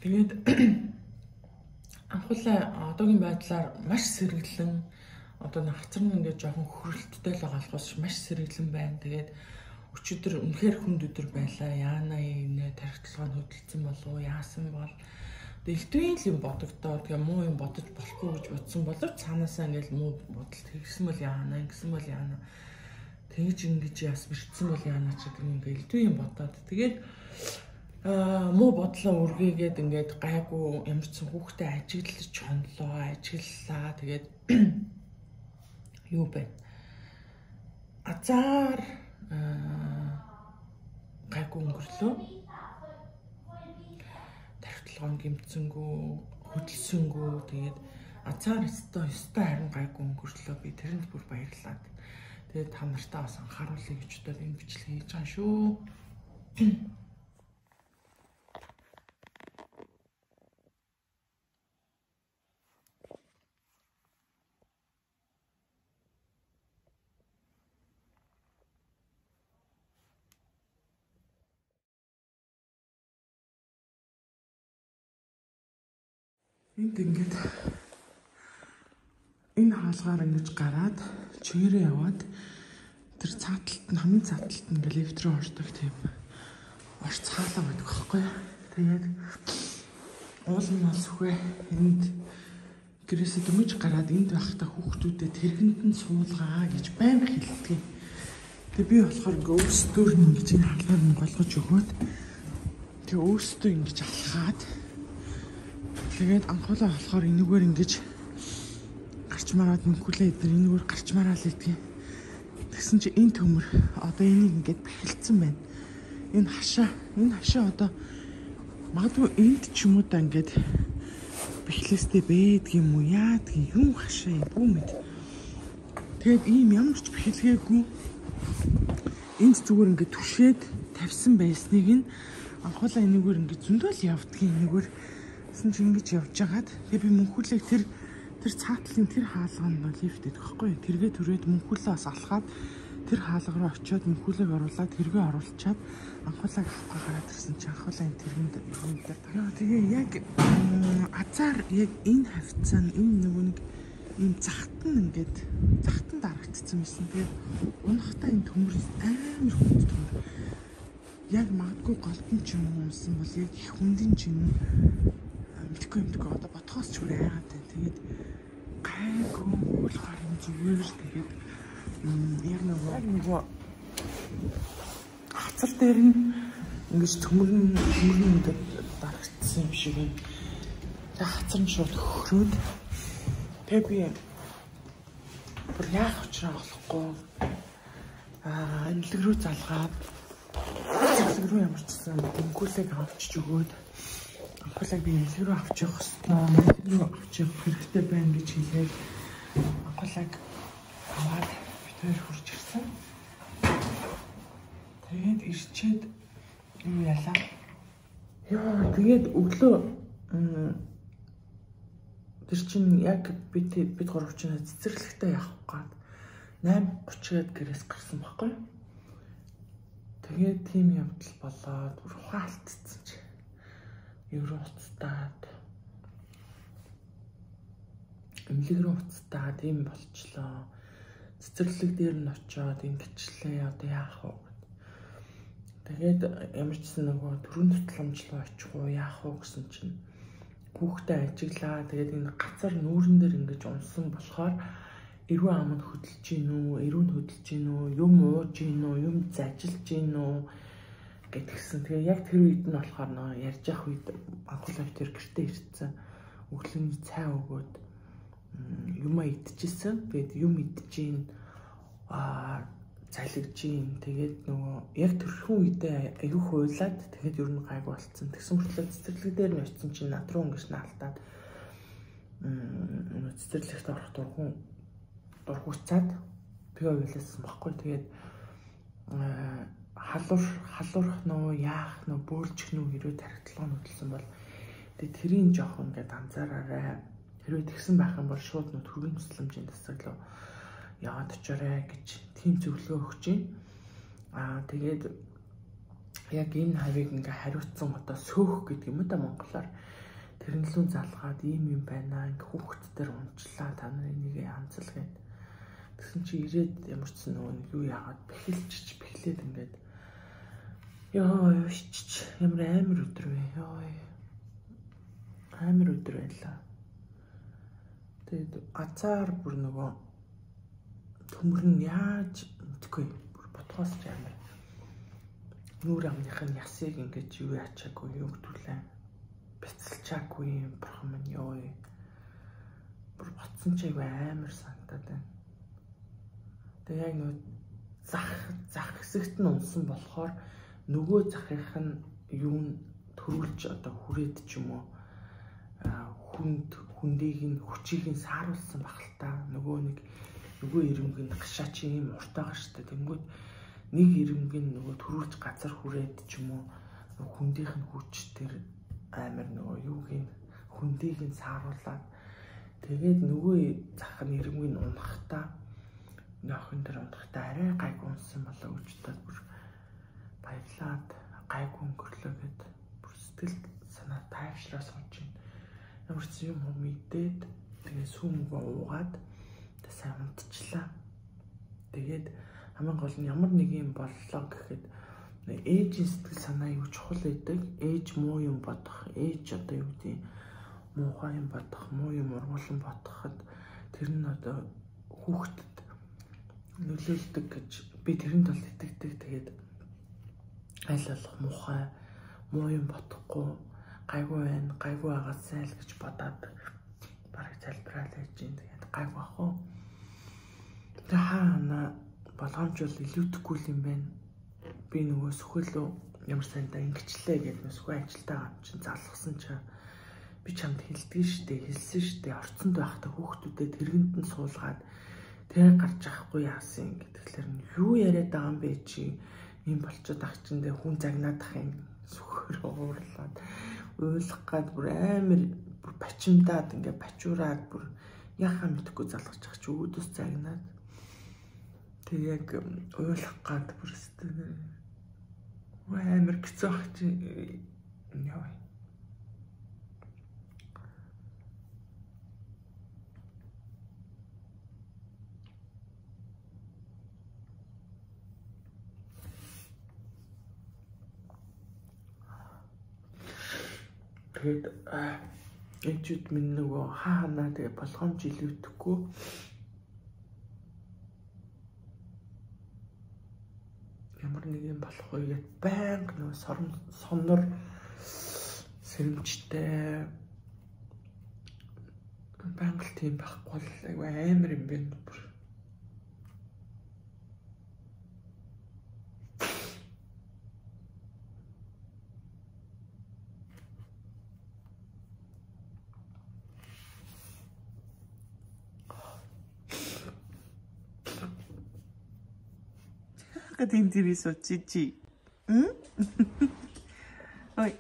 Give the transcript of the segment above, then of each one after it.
Тэгээд анхуулаа одоогийн байдлаар маш сэргэлэн одоо нагцар нь ингээд жоохон хөрөлттэй л байгаа болохоос маш сэргэлэн байна. Тэгээд өчигдөр үнэхээр хүнд өдөр байлаа. Яана энэ тархитлагаа хөдөлсөн болов уу? Яасан бол дэлтвийн л юм бодогдоо. Тэгээ муу юм бодож болохгүй гэж бодсон боловч цаанаасаа ингээд муу бодолт хийсэн бол яана, ингэсэн бол яана. Тэгж ингэж яас бэрчсэн бол яана ч гэх юм ингээд элдвийн юм бодоод. Тэгээд муу бодлоо үргээгээд ингээд гайгүй ямар ч хүүхдэд ажиглаж хонлоо, ажиглалаа. Тэгээд юу бэ? Азар гайгүй өнгөрлөө. Тархитлагын гэмтсэнгүү, хөдөлсөнгүү. Тэгээд азар өстой харин гайгүй өнгөрлөө. Би тэрэнд бүр баярлаад. Тэгээд та нартаа бас анхааруулъя гэж бодоод энэ бичлэг хийж байгаа шүү. Энд ингээд энэ хаалгаар ингэж гараад чигээрээ яваад тэр цааталт нь хамгийн цааталт нь ингээд лифт рүү ордог тийм орц хаалга байдаг байхгүй. Тэгээд уул нь бол сүхэ энд гэрээсээ дөнгөж гараад энд байхдаа хүүхдүүдэд тэргэнд нь суулгаа гэж байнга хэлдэг. Тэгээд би болохоор ингээд өөрсдөө ингэж энэ хаалгаар нь голгож өгөөд тэг өөрсдөө ингэж алхаад тэгээд анхуулаа болохоор энэгээр ингэж гарч мараад мөнхүүлээ эдгээр энэгээр гарч мараа л идэх. Тэгсэн чи энэ төмөр одоо энийг ингэж бэхэлцсэн байна. Энэ хашаа одоо магадгүй энд ч юм уу да ингэж бэхлээстэй байдаг юм уу яадаг юм хашаа юм бүү мэд. Тэгээд ийм ямар ч бэхэлгээгүй энд зүгээр ингэж түшээд тавьсан байсныг нь анхуулаа энэгээр ингэж зөндөл явдгийн энэгээр гэсэн чи ингэж явж байгаад тэгээ би мөнхүүлээ тэр цаатлын тэр хаалганд нь лифт идэх байхгүй. Тэргээ түрээд мөнхүүлээ бас алхаад тэр хаалга руу очиод мөнхүүлээг оруулаад тэргээ оруулчаад анхуулаа авах гараад ирсэн чи анхуулаа энэ тэргэнд юм дээр. Тэгээ яг азар яг энэ хавцаан энэ нэг ийм захтан ингээд захтан дарагдсан байсан. Тэгээд унахтаа энэ төмөр амар хүнд төмөр. Яг магадгүй голдон ч юм уумсан бол яг их хүндэн чинь мэдгүй одоо ботхоос ч үрээ яагаад вэ? Тэгээд гайгүй болохоор юм зүгээр л тэгээд яг нөгөө хацар дээр нь ингэж төмөрн дарагдсан юм шиг юм. Тэгээд хацар нь шууд хөрөөд тэгээд би бүр яах учраа болохгүй эмнэлэг рүү залгаад эмнэлэг рүү ямар ч гэсэн мөнгөлөг авчиж өгөөд анхуулаа би эмнэлэг рүү авч явах хэрэгтэй. Эмнэлэг рүү авч явах хэрэгтэй байна гэж хэлээд анхуулаа аваад битээр хурж ирсэн. Тэгээд ирчээд юу ялаа. Яа тэгээд өглөө тэр чинь яг бид гурав чинь цэцэрлэгтээ явах гээд 8:30-д гэрээс гарсан байхгүй. Тэгээд тийм явдал болоод бүр хаалтцсан чи. Евро уцтаад эмнэлэг рүү уцтаад ийм болчлоо. Цэцэрлэг дээр нь очиод ингэчлээ одоо яах вэ? Тэгээд ямар ч гэсэн нөгөө төрийн тутламжлал очих уу яах вэ гэсэн чинь хүүхдээ ажиглаа. Тэгээд энэ гацар нүүрэн дээр ингэж унсан болохоор эрүү ам нь хөдөлж гин үү, эрүү нь хөдөлж гин үү, юм ууж гин үү, юм зажилж гин үү гэтгсэн. Тэгээ яг тэр үед нь болохоор нөө ярьж явах үед анхуулаа тэр гэртээ ирсэн. Өглөөний цай өгөөд юмаа идчихсэн. Тэгээд юм идэж гин цалигж гин. Тэгээд нөгөө яг төрхөн үедээ аюу хуйлаад тэгээд ер нь гайг болцсон. Тэгсэн мөртлөө цэцэрлэг дээр нь очсон чинь над руу ингэж наалтаад цэцэрлэгт орох дургуцаад тэгээ уйлсан баггүй. Тэгээд халуурах нөө яах нөө бөөлжих нөө хэрвээ тархитлагаа хөдөлсөн бол тэгээд тэрийн жоох ингээд анзаараарай. Хэрвээ тэгсэн байх юм бол шууд нөө төрийн тусламжийн засаг руу яваад очоорой гэж тийм зөвлөгөө өгч байна. Тэгээд яг энэ хавийг ингээ хариуцсан одоо сөөх гэдэг юм да монголоор тэрнлүүн залгаад ийм юм байна ингээ хүүхдтэр унчлаа та нарын нэгэ анзалгээд тэгсэн чи ирээд ямар ч нөгөө юу яагаад бэхлээд ингээд ёо ичч ямар амар өдөр вэ ёо амар өдөр байлаа. Тэгээд азар бүр нөгөө төмөр нь яаж мэдгүй бүр ботгоос ч амар нүүр амных нь ясыг ингэж юу ячаагүй юу гэдүүлээ бяцалчаагүй юм бурхан минь ёо бүр ботсон ч амар санагдаад байна. Тэгээд яг нөгөө зах хэсэгт нь унсан болохоор нөгөө захынх нь юу н төрүүлж одоо хүрээд ч юм уу хүндийг нь хүчийг нь сааруулсан бахалтай нөгөө ирэмг нь гашаа чи юм уртайгаа штэ тэнгүүд нэг ирэмг нь нөгөө төрүүлж газар хүрээд ч юм уу хүндийнх нь хүч тэр амар нөгөө юугийн хүндийг нь сааруулаад тэгээд нөгөө зах нь ирэмг нь унахтаа нөхөн дээр унахтаа арай гайгүй унсан болоо гэж бодоод бүр баярлаад гайгүй өнгөрлөө гэд бүр сэтгэл санаа тайвшраа сууж байна. Ямар ч юм мэдээд тэгээ сүмгөө уугаад тэ сайн унтчлаа. Тэгээд хамгийн гол нь ямар нэг юм боллоо гэхэд ээжийн сэтгэл санаа юу чухал байдаг. Ээж муу юм бодох, ээж одоо юу гэдэг муухай юм бодох, муу юм ургуулсан бодоход тэр нь одоо хүүхдэд нөлөөлдөг гэж би тэрэнд бол итгэдэг. Тэгээд аль болох муухай муу юм бодохгүй гайгүй байна, гайгүй агаасай л гэж бодоод бараг залбираад байж юм. Тэгээд гайгүй ах уу. Тэ хаана болгоомжвол илүүдэхгүй юм байна. Би нөгөө сөхөлөө ямар сандаа ингэчлээ гэж нөсгөө ажилтаа чинь залгасан чаа. Би чамд хэлдэг штэ, хэлсэн штэ. Орцонд байхдаа хүүхдүүдэд тэргэнд нь суулгаад тэр гарч авахгүй яасан гэдгээр нь юу яриад байгаа юм бэ чи? Ийм болцоод ах чинь хүн загнаадах юм сөхөр уурлаад уйлах гад бүр амар бүр бачимдаад ингээ бачуураад бүр яхаа мэдхгүй залгаж ах чи өөдөөс загнаад тэг яг уйлах гад бүр амар гцоох чи яа. Тэгээд эцэд минь нөгөө хаанаа тэгээ болгоомж илүүдэхгүй ямар нэг юм болох вэ гэд байнга нөгөө сонор сэрэмжтэй байнга л тийм байхгүй л айгүй амар юм байна бүр. Как интересно, Чичи. Ой.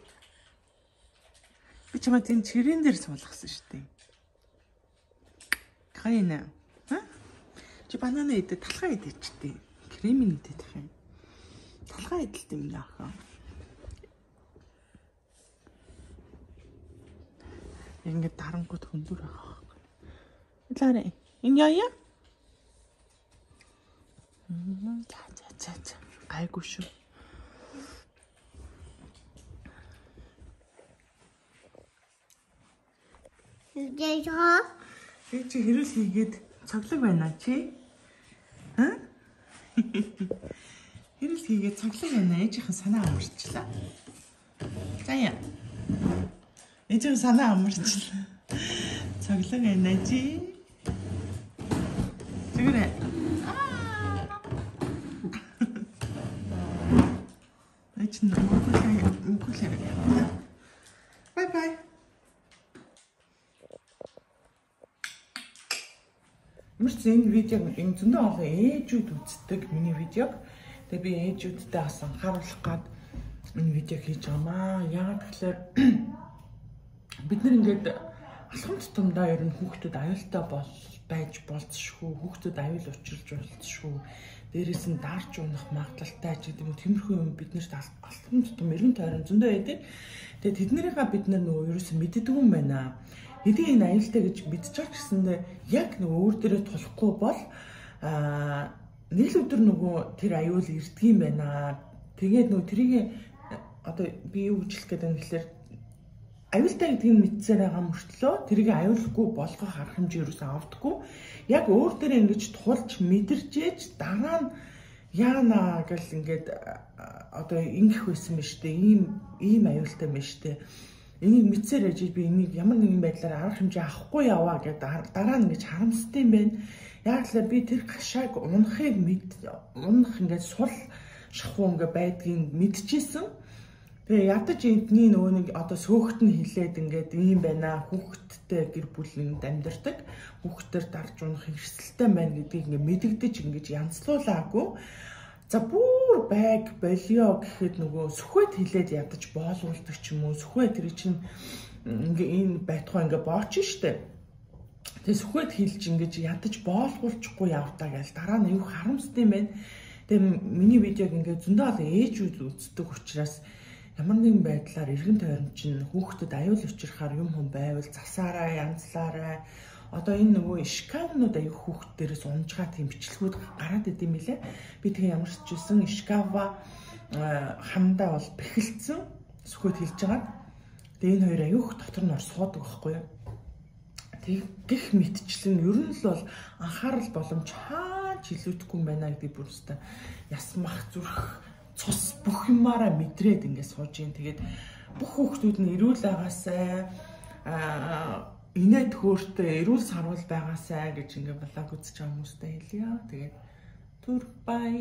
Би чамд энэ чирэн дээр суулгасан шүү дээ. Кайна. Чи банана идэ, талхаа идэ ч дээ. Кремийн идэ гэх юм. Талхаа идэлт юм яахаа. Ингээд дарангууд хөндөр байгаа. Ларэ. Энэ яа? За. Айгуу шүү. Чи хэрүүл хийгээд цоглог байна чи? Хэрүүл хийгээд цоглог байна. Ээжийнхэн санаа амарчлаа. Заяа. Ээжийнхэн санаа амарчлаа. Цоглог байна чи? Зүгээрээ. Bye. Мөрч энэ видеог энэ зөндөө олон ээжүүд үздэг миний видеог. Тэгээ би ээжүүдтэй бас анхааруулах гад энэ видеог хийж байгаамаа. Яагаад гэвэл бид нар ингээд алхам тутамдаа ер нь хүүхдүүд аюултай байж болцшгүй, хүүхдүүд аюул учруулж болцшгүй. дээрээс нь дарж унах магадлалтай ч гэдэг юм тиймэрхүү юм биднэрт алтан тутам эргэн тойрон зөндөө байдаг. Тэгээд тэднэрийгээ бид нөгөө ерөөсөн мэддэг юм байна. Хэдий энэ аюултай гэж мэдчихэж гэсэндээ яг нөгөө өөр дээрээ тулахгүй бол нэг л өдөр нөгөө тэр аюул ирдэг юм байна. Тэгээд нөгөө тэрийг одоо би юу гэж хэлэх гээд байна гэхээр аюултай гэдгийг мэдсээр байгаа мөртлөө тэрийг аюулгүй болгох арга хэмжээ юусэн авдаггүй. Яг өөр дээрээ ингэж тулж мэдэрчээж дараа нь яана гэл ингээд одоо ингэх байсан биз дээ. Ийм аюултай юм биш дээ. Энийг мэдсээр яж би энийг ямар нэгэн байдлаар арга хэмжээ авахгүй яваа гэдэг дараа нь ингэж харамстай юм байна. Яг л би тэр гашааг унахыг унах ингээд сул шахуу ингээд байдгийг мэдчихсэн. Тэгээ ядаж эдний нөгөө нэг одоо сөөхт нь хилээд ингээд ийм байна. Хүүхэдтэй гэр бүл нэнд амьдардаг. Хүүхдээр дарж унах хэрэгсэлтэй байна гэдгийг ингээд мэдэгдэж ингэж янзлуулаагүй. За бүр байг болио гэхэд нөгөө сүхвэт хилээд ядаж боолуулдаг ч юм уу. Сүхвэт тэр чинь ингээ энэ байтугай ингээ бооч штэ. Тэгээ сүхвэт хилж ингэж ядаж боолгуулчихгүй явдаа гээл дараа нь аюу харамстай юм байна. Тэгээ миний видеог ингээ зөндөө олон ээжүүд үздэг учраас ямар нэгэн байдлаар эргэн тойрон чинь хүүхдэд аюул учрахаар юм хүн байвал засаараа, янзлаарай. Одоо энэ нөгөө шкафнууд аюу хүүхд дээрээс унжгаа тийм бичлэгүүд гараад идэм билээ. Би тэгээ ямар ч жисэн шкафа хамдаа бол бэхэлцсэн сүхөт хэлж байгаа. Тэгээ энэ хоёр аюух дотор нь суудаг байхгүй юу? Тэгэх мэтчлэн ер нь л бол анхаарал боломж хаач илүүдэхгүй юм байна гэдэг бүрстэй ясмах зүрх цус бүх юмараа мэдрээд ингээд сууж ийн. Тэгээд бүх хүүхдүүд нь эрүүл байгаасай инээд хөөртэй эрүүл сарвал байгаасай гэж ингээд блог үзэж байгаа хүмүүстээ хэлье. Тэгээд түр бай.